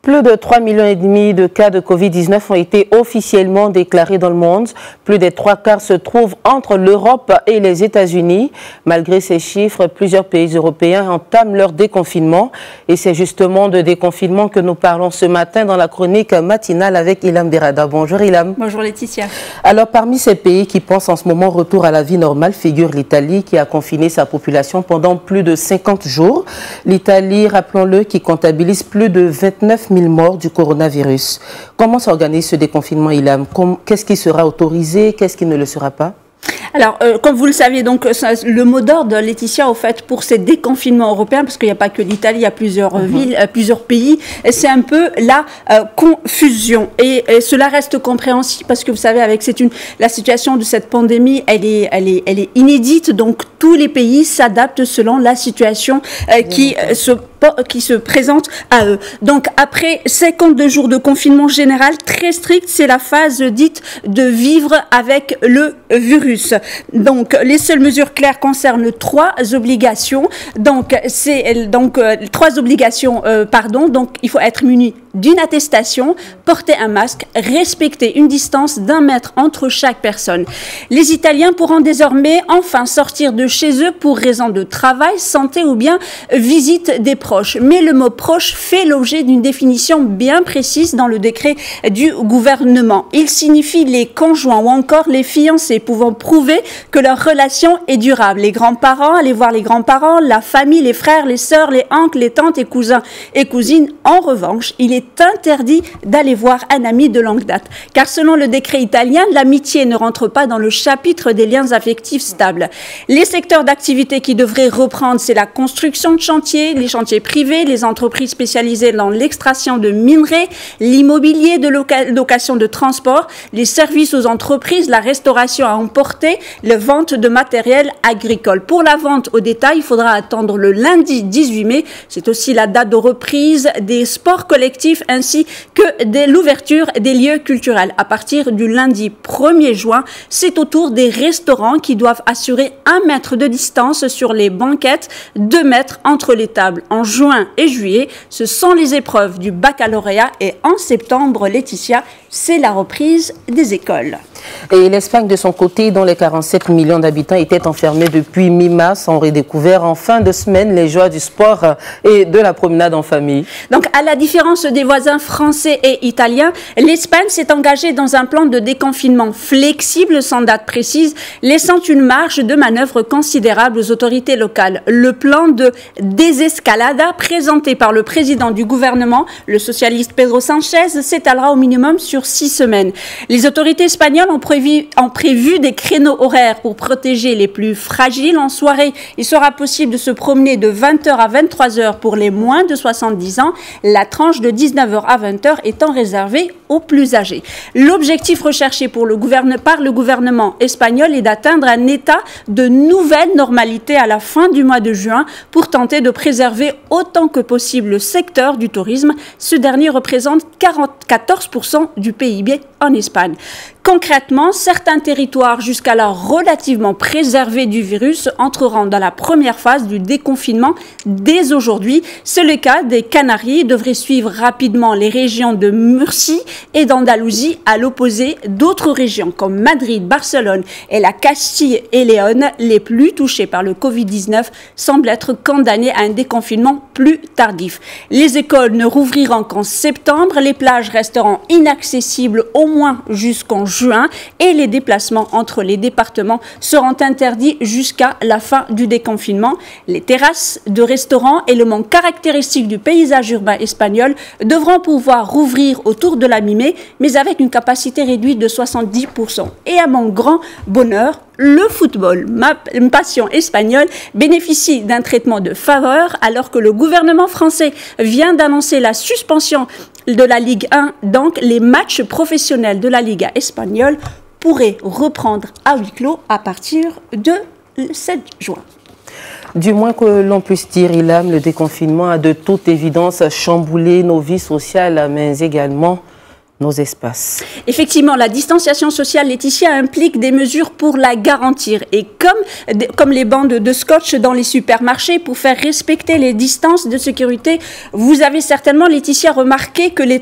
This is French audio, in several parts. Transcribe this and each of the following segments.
Plus de 3,5 millions de cas de Covid-19 ont été officiellement déclarés dans le monde. Plus des 3/4 se trouvent entre l'Europe et les États-Unis. Malgré ces chiffres, plusieurs pays européens entament leur déconfinement. Et c'est justement de déconfinement que nous parlons ce matin dans la chronique matinale avec Ilham Berada. Bonjour Ilham. Bonjour Laetitia. Alors parmi ces pays qui pensent en ce moment retour à la vie normale figure l'Italie qui a confiné sa population pendant plus de 50 jours. L'Italie, rappelons-le, qui comptabilise plus de 29 000 morts du coronavirus. Comment s'organise ce déconfinement, Ilham? Qu'est-ce qui sera autorisé? Qu'est-ce qui ne le sera pas? Alors, comme vous le savez, donc le mot d'ordre, Laetitia, au fait, pour ces déconfinements européens, parce qu'il n'y a pas que l'Italie, il y a plusieurs villes, plusieurs pays, c'est un peu la confusion. Et cela reste compréhensible parce que vous savez, avec la situation de cette pandémie, elle est inédite. Donc, tous les pays s'adaptent selon la situation qui se présente à eux. Donc, après 52 jours de confinement général très strict, c'est la phase dite de vivre avec le virus. Donc, les seules mesures claires concernent trois obligations. Donc, trois obligations, Donc, il faut être muni d'une attestation, porter un masque, respecter une distance d'1 mètre entre chaque personne. Les Italiens pourront désormais enfin sortir de chez eux pour raison de travail, santé ou bien visite des proches. Mais le mot proche fait l'objet d'une définition bien précise dans le décret du gouvernement. Il signifie les conjoints ou encore les fiancés pouvant prouver que leur relation est durable. Les grands-parents, aller voir les grands-parents, la famille, les frères, les sœurs, les oncles, les tantes et cousins et cousines. En revanche, il est interdit d'aller voir un ami de longue date. Car selon le décret italien, l'amitié ne rentre pas dans le chapitre des liens affectifs stables. Les secteurs d'activité qui devraient reprendre, c'est la construction de chantiers, les chantiers privés, les entreprises spécialisées dans l'extraction de minerais, l'immobilier de location de transport, les services aux entreprises, la restauration à emporter, la vente de matériel agricole. Pour la vente au détail, il faudra attendre le lundi 18 mai. C'est aussi la date de reprise des sports collectifs ainsi que de l'ouverture des lieux culturels. À partir du lundi 1er juin, c'est au tour des restaurants qui doivent assurer 1 mètre de distance sur les banquettes, 2 mètres entre les tables. En juin et juillet, ce sont les épreuves du baccalauréat et en septembre, Laetitia, c'est la reprise des écoles. Et l'Espagne, de son côté, dont les 47 millions d'habitants étaient enfermés depuis mi-mars, ont redécouvert en fin de semaine les joies du sport et de la promenade en famille. Donc, à la différence des voisins français et italiens, l'Espagne s'est engagée dans un plan de déconfinement flexible, sans date précise, laissant une marge de manœuvre considérable aux autorités locales. Le plan de désescalada présenté par le président du gouvernement, le socialiste Pedro Sánchez, s'étalera au minimum sur 6 semaines. Les autorités espagnoles ont prévu des créneaux horaires pour protéger les plus fragiles. En soirée, il sera possible de se promener de 20h à 23h pour les moins de 70 ans, la tranche de 19h à 20h étant réservée aux plus âgés. L'objectif recherché par le gouvernement espagnol est d'atteindre un état de nouvelle normalité à la fin du mois de juin pour tenter de préserver autant que possible le secteur du tourisme. Ce dernier représente 14% du PIB en Espagne. Concrètement, certains territoires jusqu'alors relativement préservés du virus entreront dans la première phase du déconfinement dès aujourd'hui. C'est le cas des Canaries, devraient suivre rapidement les régions de Murcie et d'Andalousie, à l'opposé d'autres régions comme Madrid, Barcelone et la Castille et Léon, les plus touchées par le Covid-19, semblent être condamnées à un déconfinement plus tardif. Les écoles ne rouvriront qu'en septembre, les plages resteront inaccessibles au moins jusqu'en juin et les déplacements entre les départements seront interdits jusqu'à la fin du déconfinement. Les terrasses de restaurants, élément caractéristique du paysage urbain espagnol, devront pouvoir rouvrir autour de la mi-mai, mais avec une capacité réduite de 70%. Et à mon grand bonheur, le football, ma passion espagnole, bénéficie d'un traitement de faveur alors que le gouvernement français vient d'annoncer la suspension de la Ligue 1. Donc, les matchs professionnels de la Liga espagnole pourraient reprendre à huis clos à partir de 7 juin. Du moins que l'on puisse dire, Ilham, le déconfinement a de toute évidence chamboulé nos vies sociales, mais également nos espaces. Effectivement, la distanciation sociale, Laetitia, implique des mesures pour la garantir. Et comme les bandes de scotch dans les supermarchés pour faire respecter les distances de sécurité, vous avez certainement, Laetitia, remarqué que le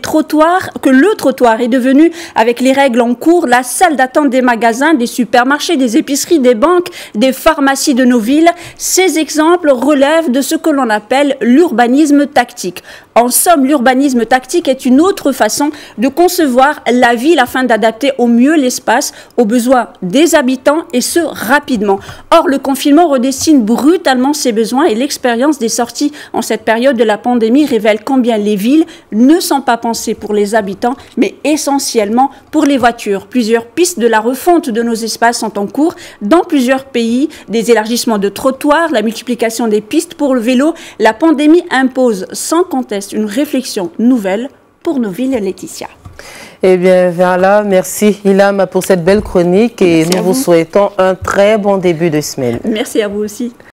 trottoir est devenu, avec les règles en cours, la salle d'attente des magasins, des supermarchés, des épiceries, des banques, des pharmacies de nos villes. Ces exemples relèvent de ce que l'on appelle l'urbanisme tactique. En somme, l'urbanisme tactique est une autre façon de concevoir la ville afin d'adapter au mieux l'espace aux besoins des habitants et ce, rapidement. Or, le confinement redessine brutalement ces besoins et l'expérience des sorties en cette période de la pandémie révèle combien les villes ne sont pas pensées pour les habitants, mais essentiellement pour les voitures. Plusieurs pistes de la refonte de nos espaces sont en cours dans plusieurs pays, des élargissements de trottoirs, la multiplication des pistes pour le vélo. La pandémie impose sans conteste une réflexion nouvelle pour nos villes, Laetitia. Eh bien, voilà, merci Ilham pour cette belle chronique et nous vous souhaitons un très bon début de semaine. Merci à vous aussi.